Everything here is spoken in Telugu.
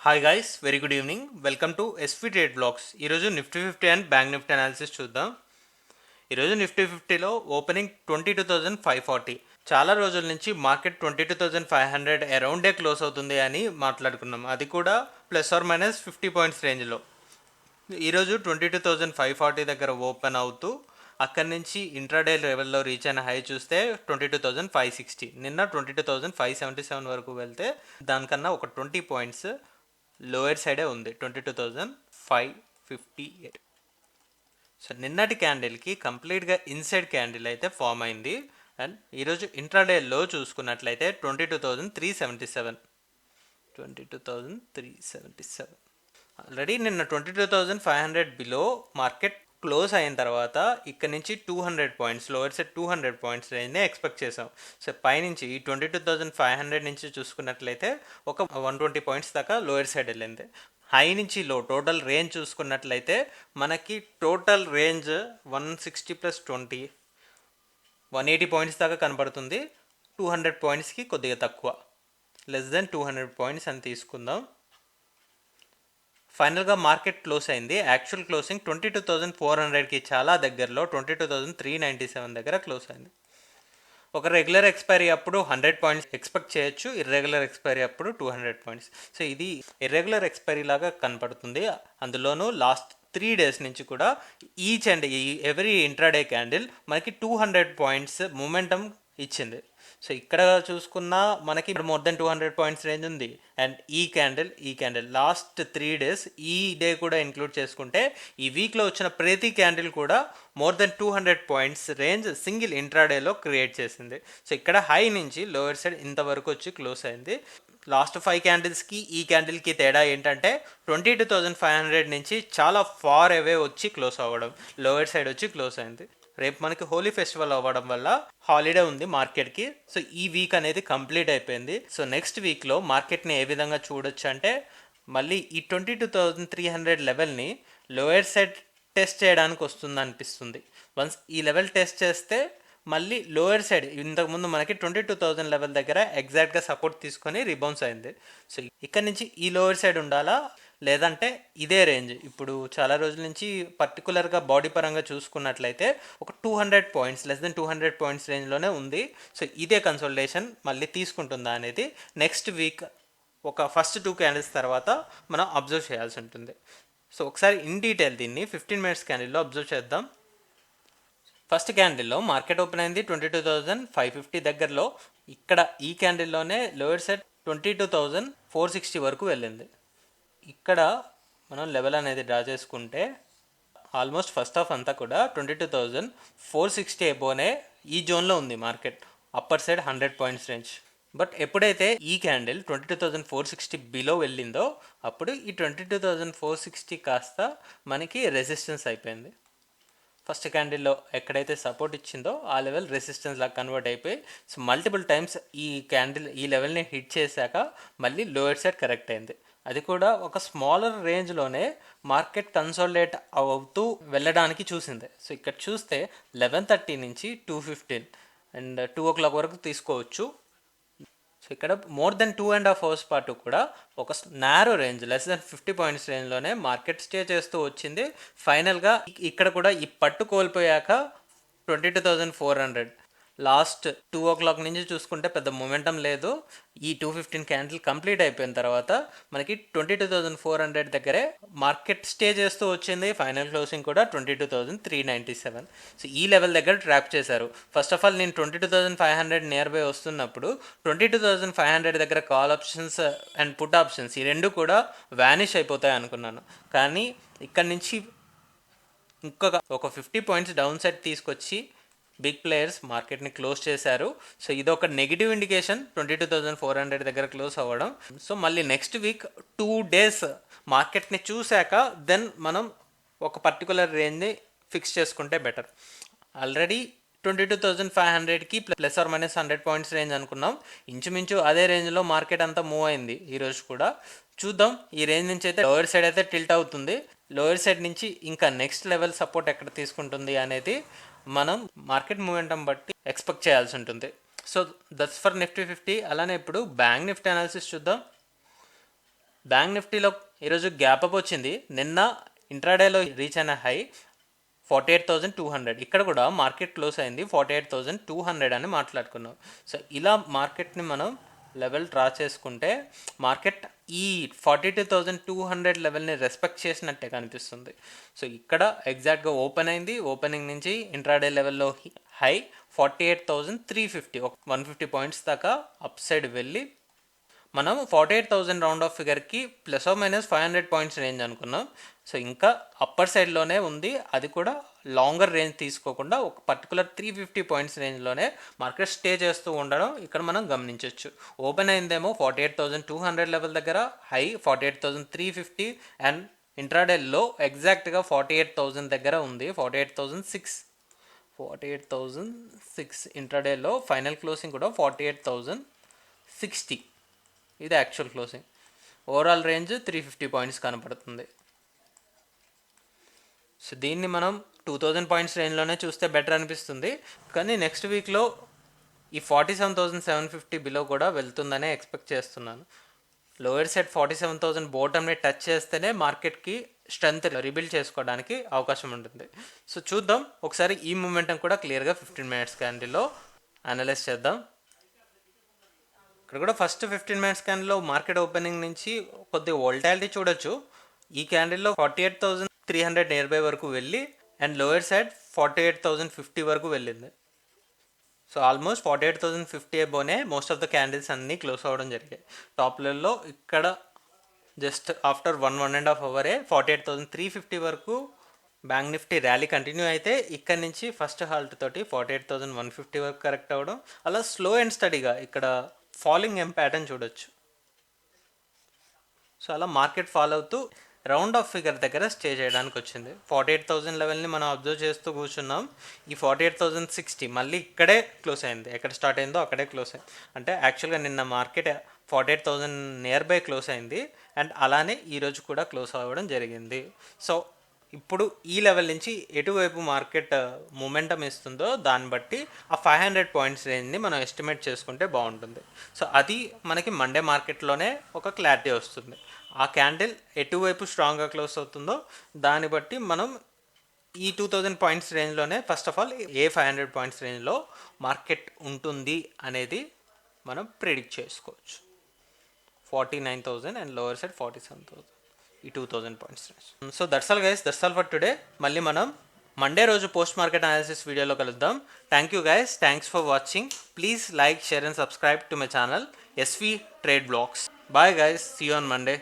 Hi guys, very good evening. Welcome to SV trade blogs. ఈరోజు Nifty 50 and bank Nifty analysis చూద్దాం. ఈరోజు నిఫ్టీ 50లో ఓపెనింగ్ 22,540. చాలా రోజుల నుంచి మార్కెట్ 22,500 అరౌండే క్లోజ్ అవుతుంది అని మాట్లాడుకున్నాం. అది కూడా ±50 పాయింట్స్ రేంజ్లో. ఈరోజు 22,540 దగ్గర ఓపెన్ అవుతూ అక్కడి నుంచి ఇంట్రాడే లెవెల్లో రీచ్ అయిన హై చూస్తే 22,560. నిన్న 22,577 వరకు వెళ్తే దానికన్నా ఒక 20 పాయింట్స్ లోయర్ సైడే ఉంది, 22,558. సో నిన్నటి క్యాండిల్కి కంప్లీట్గా ఇన్సైడ్ క్యాండిల్ అయితే ఫామ్ అయింది. అండ్ ఈరోజు ఇంట్రాడే లో చూసుకున్నట్లయితే 22,377. ఆల్రెడీ నిన్న 22,500 బిలో మార్కెట్ క్లోజ్ అయిన తర్వాత ఇక్కడ నుంచి 200 పాయింట్స్ లోవర్ సైడ్ 200 పాయింట్స్ రేంజ్నే ఎక్స్పెక్ట్ చేసాం. సో పైనుంచి ఈ 22,500 నుంచి చూసుకున్నట్లయితే ఒక 120 పాయింట్స్ దాకా లోయర్ సైడ్ వెళ్ళింది. హై నుంచి లో టోటల్ రేంజ్ చూసుకున్నట్లయితే మనకి టోటల్ రేంజ్ 160 + 20 180 పాయింట్స్ దాకా కనబడుతుంది. 200 పాయింట్స్కి కొద్దిగా తక్కువ, లెస్ దెన్ 200 పాయింట్స్ అని తీసుకుందాం. ఫైనల్గా మార్కెట్ క్లోజ్ అయింది. యాక్చువల్ క్లోజింగ్ 22,400కి చాలా దగ్గరలో 22,397 దగ్గర క్లోజ్ అయింది. ఒక రెగ్యులర్ ఎక్స్పైరీ అప్పుడు 100 పాయింట్స్ ఎక్స్పెక్ట్ చేయొచ్చు, ఇర్రెగ్యులర్ ఎక్స్పైరీ అప్పుడు 200 పాయింట్స్. సో ఇది ఇర్రెగ్యులర్ ఎక్స్పైరీ లాగా కనపడుతుంది. అందులోనూ లాస్ట్ 3 days నుంచి కూడా each and every intraday candle మనకి 200 పాయింట్స్ మూమెంటం ఇచ్చింది. సో ఇక్కడ చూసుకున్నా మనకి మోర్ దెన్ 200 పాయింట్స్ రేంజ్ ఉంది. అండ్ ఈ క్యాండిల్ లాస్ట్ 3 days ఈ డే కూడా ఇంక్లూడ్ చేసుకుంటే ఈ వీక్లో వచ్చిన ప్రతి క్యాండిల్ కూడా more than 200 points range single ఇంట్రాడేలో క్రియేట్ చేసింది. సో ఇక్కడ హై నుంచి లోవర్ సైడ్ ఇంతవరకు వచ్చి క్లోజ్ అయింది. లాస్ట్ 5 క్యాండిల్స్కి ఈ క్యాండిల్కి తేడా ఏంటంటే 22,500 నుంచి చాలా ఫార్ అవే వచ్చి క్లోజ్ అవ్వడం, లోవర్ సైడ్ వచ్చి క్లోజ్ అయింది. రేపు మనకి హోలీ ఫెస్టివల్ అవ్వడం వల్ల హాలిడే ఉంది మార్కెట్కి. సో ఈ వీక్ అనేది కంప్లీట్ అయిపోయింది. సో నెక్స్ట్ వీక్లో మార్కెట్ని ఏ విధంగా చూడొచ్చు అంటే మళ్ళీ ఈ 22,300 లెవెల్ని లోయర్ సైడ్ టెస్ట్ చేయడానికి వస్తుంది అనిపిస్తుంది. వన్స్ ఈ లెవెల్ టెస్ట్ చేస్తే మళ్ళీ లోయర్ సైడ్ ఇంతకుముందు మనకి 22,000 లెవెల్ దగ్గర ఎగ్జాక్ట్గా సపోర్ట్ తీసుకొని రిబౌన్స్ అయింది. సో ఇక్కడ నుంచి ఈ లోయర్ సైడ్ ఉండాలా, లేదంటే ఇదే రేంజ్ ఇప్పుడు చాలా రోజుల నుంచి పర్టికులర్గా బాడీ పరంగా చూసుకున్నట్లయితే ఒక 200 పాయింట్స్ లెస్ దెన్ 200 పాయింట్స్ రేంజ్లోనే ఉంది. సో ఇదే కన్సల్టేషన్ మళ్ళీ తీసుకుంటుందా అనేది నెక్స్ట్ వీక్ ఒక ఫస్ట్ 2 క్యాండిల్స్ తర్వాత మనం అబ్జర్వ్ చేయాల్సి ఉంటుంది. సో ఒకసారి ఇన్ డీటెయిల్ దీన్ని 15 minutes క్యాండిల్లో అబ్జర్వ్ చేద్దాం. ఫస్ట్ క్యాండిల్లో మార్కెట్ ఓపెన్ అయింది 22,550 దగ్గరలో. ఇక్కడ ఈ క్యాండిల్లోనే లోయర్ సైడ్ 22,460 వరకు వెళ్ళింది. ఇక్కడ మనం లెవెల్ అనేది డ్రా చేసుకుంటే ఆల్మోస్ట్ ఫస్ట్ హాఫ్ అంతా కూడా 22,460 అబోనే ఈ జోన్లో ఉంది market, upper side 100 points range. But ఎప్పుడైతే ఈ క్యాండిల్ 22,460 బిలో వెళ్ళిందో అప్పుడు ఈ 22,460 కాస్త మనకి రెసిస్టెన్స్ అయిపోయింది. ఫస్ట్ క్యాండిల్లో ఎక్కడైతే సపోర్ట్ ఇచ్చిందో ఆ లెవెల్ రెసిస్టెన్స్ లాగా కన్వర్ట్ అయిపోయి సో మల్టిపుల్ టైమ్స్ ఈ లెవెల్ని హిట్ చేశాక మళ్ళీ లోయర్ సైడ్ కరెక్ట్ అయింది. అది కూడా ఒక స్మాలర్ రేంజ్లోనే మార్కెట్ కన్సాలిడేట్ అవుతూ వెళ్ళడానికి చూసింది. సో ఇక్కడ చూస్తే 11:30 నుంచి 2:15 అండ్ 2 o'clock వరకు తీసుకోవచ్చు. సో ఇక్కడ మోర్ దెన్ 2.5 hours పాటు కూడా ఒక narrow range less than 50 points రేంజ్లోనే మార్కెట్ స్టే చేస్తూ వచ్చింది. ఫైనల్గా ఇక్కడ కూడా ఈ పట్టు కోల్పోయాక 22,400 లాస్ట్ 2 o'clock నుంచి చూసుకుంటే పెద్ద మొమెంటం లేదు. ఈ 215 క్యాండిల్ కంప్లీట్ అయిపోయిన తర్వాత మనకి 22,400 దగ్గరే మార్కెట్ స్టే చేస్తూ వచ్చింది. ఫైనల్ క్లోజింగ్ కూడా 22,397. సో ఈ లెవెల్ దగ్గర ట్రాప్ చేశారు. ఫస్ట్ ఆఫ్ ఆల్ నేను 22,500 నియర్ బై వస్తున్నప్పుడు 22,500 దగ్గర call options and put options ఈ రెండు కూడా వ్యానిష్ అయిపోతాయి అనుకున్నాను. కానీ ఇక్కడ నుంచి ఇంకొక 50 పాయింట్స్ డౌన్ సైడ్ తీసుకొచ్చి బిగ్ ప్లేయర్స్ మార్కెట్ని క్లోజ్ చేశారు. సో ఇది ఒక నెగిటివ్ ఇండికేషన్ 22,400 దగ్గర క్లోజ్ అవ్వడం. సో మళ్ళీ నెక్స్ట్ వీక్ 2 days మార్కెట్ని చూశాక దెన్ మనం ఒక పర్టికులర్ రేంజ్ని ఫిక్స్ చేసుకుంటే బెటర్. ఆల్రెడీ 22,500కి ±100 పాయింట్స్ రేంజ్ అనుకున్నాం. ఇంచుమించు అదే రేంజ్లో మార్కెట్ అంతా మూవ్ అయింది ఈరోజు కూడా. చూద్దాం ఈ రేంజ్ నుంచి అయితే లోయర్ సైడ్ అయితే టిల్ట్ అవుతుంది. లోయర్ సైడ్ నుంచి ఇంకా నెక్స్ట్ లెవెల్ సపోర్ట్ ఎక్కడ తీసుకుంటుంది అనేది మనం మార్కెట్ మూమెంటం బట్టి ఎక్స్పెక్ట్ చేయాల్సి ఉంటుంది. So that's for Nifty 50. అలానే ఇప్పుడు బ్యాంక్ నిఫ్టీ అనాలిసిస్ చూద్దాం. బ్యాంక్ నిఫ్టీలో ఈరోజు గ్యాప్ అప్ వచ్చింది. నిన్న ఇంట్రాడేలో రీచ్ అయిన హై 48,200. ఇక్కడ కూడా మార్కెట్ క్లోజ్ అయింది 48,200 అని మాట్లాడుకున్నాం. సో ఇలా మార్కెట్ని మనం లెవెల్ డ్రా చేసుకుంటే మార్కెట్ ఈ 42,200 లెవెల్ని రెస్పెక్ట్ చేసినట్టే కనిపిస్తుంది. సో ఇక్కడ ఎగ్జాక్ట్గా ఓపెన్ అయింది. ఓపెనింగ్ నుంచి ఇంట్రాడే లెవెల్లో హై 48,350, 150 పాయింట్స్ దాకా అప్ సైడ్ వెళ్ళి మనం 48,000 రౌండ్ ఆఫ్ ఫిగర్కి ±500 పాయింట్స్ రేంజ్ అనుకున్నాం. సో ఇంకా అప్పర్ సైడ్లోనే ఉంది. అది కూడా లాంగర్ రేంజ్ తీసుకోకుండా ఒక పర్టికులర్ 350 పాయింట్స్ రేంజ్లోనే మార్కెట్ స్టే చేస్తూ ఉండడం ఇక్కడ మనం గమనించవచ్చు. ఓపెన్ అయిందేమో 48,200 లెవెల్ దగ్గర, హై 48,350 అండ్ ఇంట్రాడేలో ఎగ్జాక్ట్గా 48,000 దగ్గర ఉంది. 48,006 ఇంట్రాడేలో ఫైనల్ క్లోజింగ్ కూడా 48,060. ఇది actual closing. Overall range 350 points కనపడుతుంది. సో దీన్ని మనం 2000 పాయింట్స్ రేంజ్లోనే చూస్తే బెటర్ అనిపిస్తుంది. కానీ నెక్స్ట్ వీక్లో ఈ 47,750 బిలో కూడా వెళ్తుందనే ఎక్స్పెక్ట్ చేస్తున్నాను. లోయర్ సెట్ 47,000 బోటమ్ని టచ్ చేస్తేనే మార్కెట్కి స్ట్రెంత్ రీబిల్డ్ చేసుకోవడానికి అవకాశం ఉంటుంది. సో చూద్దాం ఒకసారి ఈ మూమెంటం కూడా క్లియర్గా 15 మినిట్స్ క్యాండిల్లో అనలైజ్ చేద్దాం. ఇక్కడ కూడా ఫస్ట్ 15 మినిట్స్ క్యాండిల్లో మార్కెట్ ఓపెనింగ్ నుంచి కొద్దిగా వోల్టాలిటీ చూడొచ్చు. ఈ క్యాండిల్లో 48,300 నియర్ బై వరకు వెళ్ళి అండ్ లోయర్ సైడ్ 48,050 వరకు వెళ్ళింది. సో ఆల్మోస్ట్ 48,050 అబోనే మోస్ట్ ఆఫ్ ద క్యాండిల్స్ అన్నీ క్లోజ్ అవ్వడం జరిగాయి. టాప్ లెవెల్లో ఇక్కడ జస్ట్ ఆఫ్టర్ 1.5 అవరే 48,350 వరకు బ్యాంక్ నిఫ్టీ ర్యాలీ కంటిన్యూ అయితే ఇక్కడ నుంచి ఫస్ట్ హాల్ట్ తోటి 48,150 వరకు కరెక్ట్ అవ్వడం, అలా స్లో అండ్ స్టడీగా ఇక్కడ ఫాలింగ్ ప్యాటర్న్ చూడొచ్చు. సో అలా మార్కెట్ ఫాలో అవుతూ రౌండ్ ఆఫ్ ఫిగర్ దగ్గర స్టే చేయడానికి వచ్చింది. 48,000 లెవెల్ని మనం అబ్జర్వ్ చేస్తూ కూర్చున్నాం. ఈ 48,060 మళ్ళీ ఇక్కడే క్లోజ్ అయింది. ఎక్కడ స్టార్ట్ అయిందో అక్కడే క్లోజ్ అయింది. అంటే యాక్చువల్గా నిన్న మార్కెట్ 48,000 నియర్ బై క్లోజ్ అయింది అండ్ అలానే ఈరోజు కూడా క్లోజ్ అవ్వడం జరిగింది. సో ఇప్పుడు ఈ లెవెల్ నుంచి ఎటువైపు మార్కెట్ మూమెంటం ఇస్తుందో దాన్ని బట్టి ఆ 500 పాయింట్స్ రేంజ్ని మనం ఎస్టిమేట్ చేసుకుంటే బాగుంటుంది. సో అది మనకి మండే మార్కెట్లోనే ఒక క్లారిటీ వస్తుంది. ఆ క్యాండిల్ ఎటువైపు స్ట్రాంగ్గా క్లోజ్ అవుతుందో దాన్ని బట్టి మనం ఈ 2000 పాయింట్స్ రేంజ్లోనే first of all a 500 points రేంజ్లో మార్కెట్ ఉంటుంది అనేది మనం ప్రిడిక్ట్ చేసుకోవచ్చు. 49,000 అండ్ లోవర్ సైడ్ 47,000, ఈ 2000 points range. So that's all guys, that's all for today. మళ్ళీ మనం మండే రోజు పోస్ట్ మార్కెట్ అనాలిసిస్ వీడియోలో కలుద్దాం. Thank you guys, thanks for watching. Please like, share and subscribe to my channel SV Trade Blogs. Bye guys, see you on Monday.